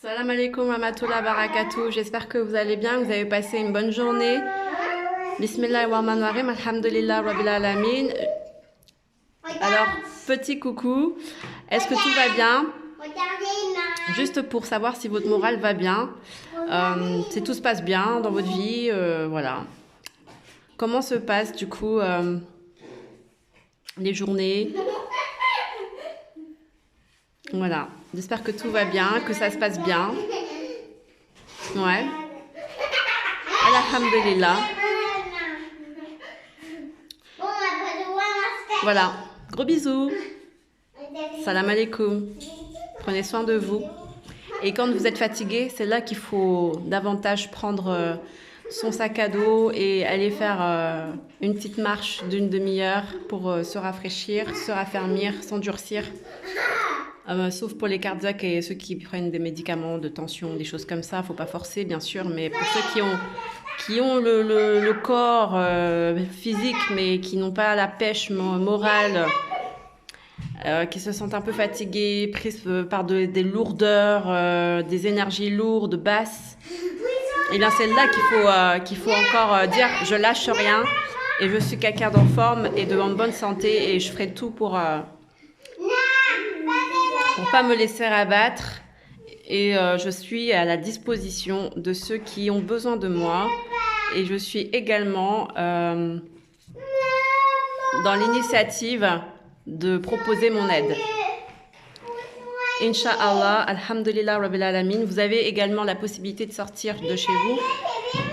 Salam alaikum wa rahmatullahi wa barakatuh. J'espère que vous allez bien, vous avez passé une bonne journée. Bismillahirrahmanirrahim, alhamdulillah rabbil alamin. Alors, petit coucou, est-ce que tout va bien? Juste pour savoir si votre morale va bien, si tout se passe bien dans votre vie, voilà. Comment se passent du coup les journées? Voilà, j'espère que tout va bien, que ça se passe bien. Ouais. Alhamdulillah. Voilà, gros bisous. Salam alaikum. Prenez soin de vous. Et quand vous êtes fatigué, c'est là qu'il faut davantage prendre son sac à dos et aller faire une petite marche d'une demi-heure pour se rafraîchir, se raffermir, s'endurcir. Sauf pour les cardiaques et ceux qui prennent des médicaments de tension, des choses comme ça, faut pas forcer bien sûr, mais pour ceux qui ont le corps physique mais qui n'ont pas la pêche morale, qui se sentent un peu fatigués, prises par des lourdeurs, des énergies lourdes, basses, et bien c'est là qu'il faut encore dire je lâche rien et je suis quelqu'un en forme et en bonne santé et je ferai tout pour pas me laisser abattre et je suis à la disposition de ceux qui ont besoin de moi et je suis également dans l'initiative de proposer mon aide. Inch'Allah, alhamdulillah rabbil alamin, vous avez également la possibilité de sortir de chez vous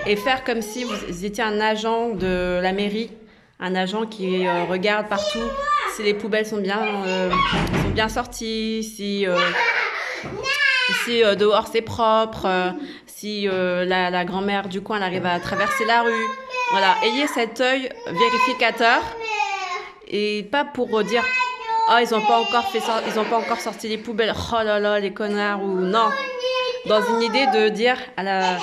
et faire comme si vous étiez un agent de la mairie, un agent qui regarde partout si les poubelles sont bien sorties, si dehors c'est propre, si la grand-mère du coin elle arrive à traverser la rue. Voilà, ayez cet œil vérificateur et pas pour dire oh ils ont pas encore sorti les poubelles, oh là là les connards ou non. Dans une idée de dire à la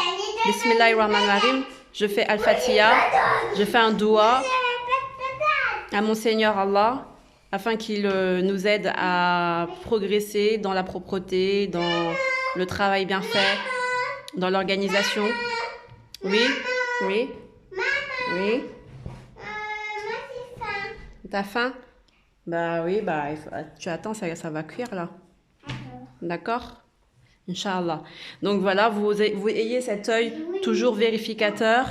Bismillahirrahmanirrahim, je fais Al-Fatiha, je fais un doua à mon Seigneur Allah, afin qu'il nous aide à progresser dans la propreté, dans le travail bien fait, dans l'organisation. Oui, oui, oui. T'as faim? Bah oui, bah tu attends, ça va cuire là. D'accord? Inch'Allah. Donc voilà, vous ayez cet œil toujours vérificateur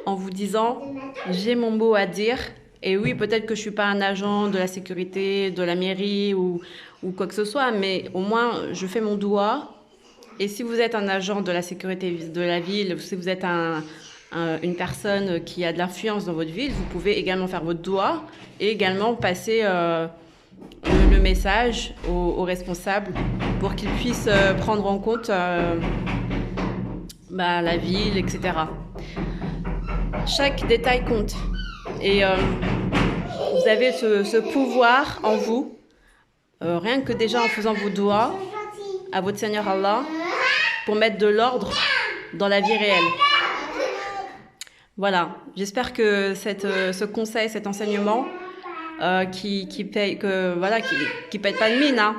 en vous disant j'ai mon mot à dire. Et oui, peut-être que je ne suis pas un agent de la sécurité, de la mairie ou quoi que ce soit, mais au moins, je fais mon doigt. Et si vous êtes un agent de la sécurité de la ville, si vous êtes une personne qui a de l'influence dans votre ville, vous pouvez également faire votre doigt et également passer le message aux responsables pour qu'ils puissent prendre en compte la ville, etc. Chaque détail compte. Et vous avez ce pouvoir en vous, rien que déjà en faisant vos doigts à votre Seigneur Allah, pour mettre de l'ordre dans la vie réelle. Voilà, j'espère que ce conseil, cet enseignement, qui pète pas de mine, hein.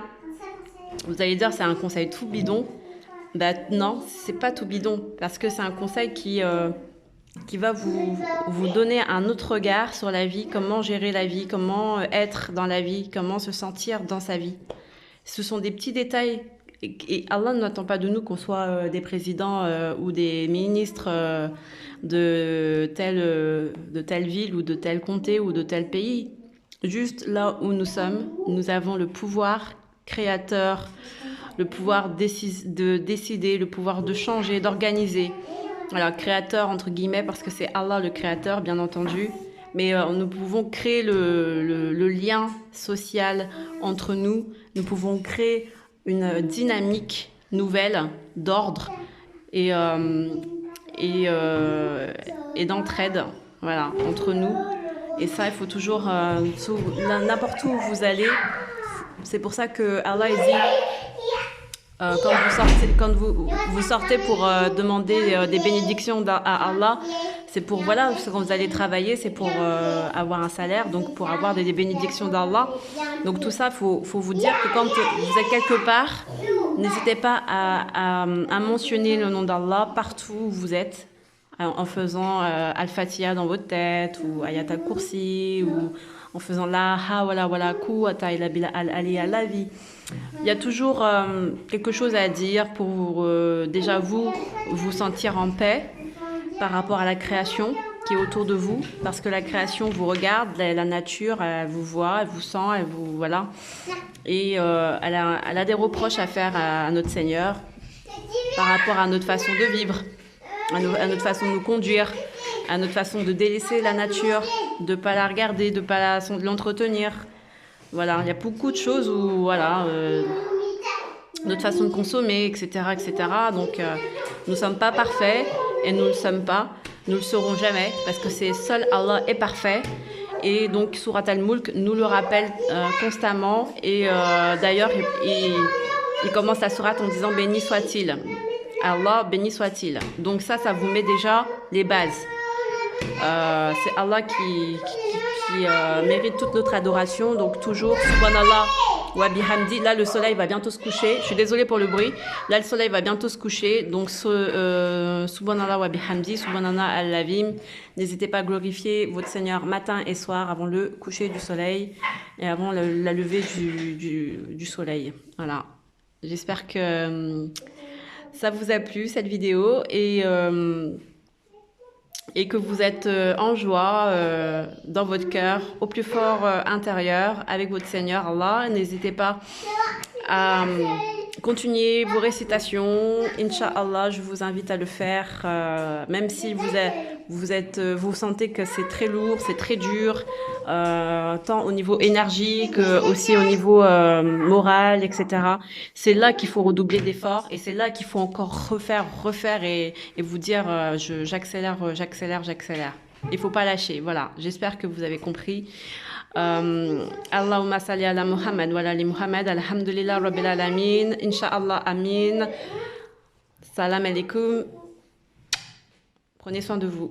Vous allez dire c'est un conseil tout bidon. Bah non, c'est pas tout bidon, parce que c'est un conseil qui va vous donner un autre regard sur la vie, comment gérer la vie, comment être dans la vie, comment se sentir dans sa vie. Ce sont des petits détails et Allah n'attend pas de nous qu'on soit des présidents ou des ministres de telle ville ou de tel comté ou de tel pays. Juste là où nous sommes, nous avons le pouvoir créateur, le pouvoir de décider, le pouvoir de changer, d'organiser. Alors, créateur, entre guillemets, parce que c'est Allah le créateur, bien entendu. Mais nous pouvons créer le lien social entre nous. Nous pouvons créer une dynamique nouvelle d'ordre et d'entraide, voilà, entre nous. Et ça, il faut toujours, n'importe où vous allez, c'est pour ça que Allah dit quand vous sortez pour demander des bénédictions à Allah, c'est pour, voilà, quand vous allez travailler, c'est pour avoir un salaire, donc pour avoir des bénédictions d'Allah. Donc tout ça, faut vous dire que quand vous êtes quelque part, n'hésitez pas à mentionner le nom d'Allah partout où vous êtes, en faisant Al-Fatiha dans votre tête, ou Ayat al-Kursi, ou en faisant La hawla wa la quwwata illa billah al-ali al-lavi. Il y a toujours quelque chose à dire pour déjà vous sentir en paix par rapport à la création qui est autour de vous, parce que la création vous regarde, la nature, elle vous voit, elle vous sent, elle vous voilà, et elle a des reproches à faire à notre Seigneur par rapport à notre façon de vivre, à notre façon de nous conduire, à notre façon de délaisser la nature, de ne pas la regarder, de ne pas l'entretenir. Voilà, il y a beaucoup de choses où, voilà, notre façon de consommer, etc., etc. Donc, nous ne sommes pas parfaits et nous ne le sommes pas. Nous ne le serons jamais parce que c'est seul Allah est parfait. Et donc, Surat Al-Mulk nous le rappelle constamment. Et d'ailleurs, il commence la sourate en disant « Béni soit-il ». Allah, béni soit-il. Donc ça vous met déjà les bases. C'est Allah qui mérite toute notre adoration. Donc toujours, subhanallah wa bihamdi. Là, le soleil va bientôt se coucher. Je suis désolée pour le bruit. Là, le soleil va bientôt se coucher. Donc, subhanallah wa bihamdi, subhanallah al-lavim. N'hésitez pas à glorifier votre Seigneur matin et soir avant le coucher du soleil et avant la levée du soleil. Voilà. J'espère que ça vous a plu, cette vidéo, et que vous êtes en joie dans votre cœur, au plus fort intérieur, avec votre Seigneur Allah. N'hésitez pas à continuer vos récitations. Inch'Allah, je vous invite à le faire, même si vous sentez que c'est très lourd, c'est très dur, tant au niveau énergie que aussi au niveau moral, etc. C'est là qu'il faut redoubler d'efforts et c'est là qu'il faut encore refaire et vous dire j'accélère. Il faut pas lâcher. Voilà, j'espère que vous avez compris. Allahumma salli ala Muhammad wa ala ali Muhammad. Alhamdulillah rabbil alamin. Inch'Allah, amin. Salam alaikum. Prenez soin de vous.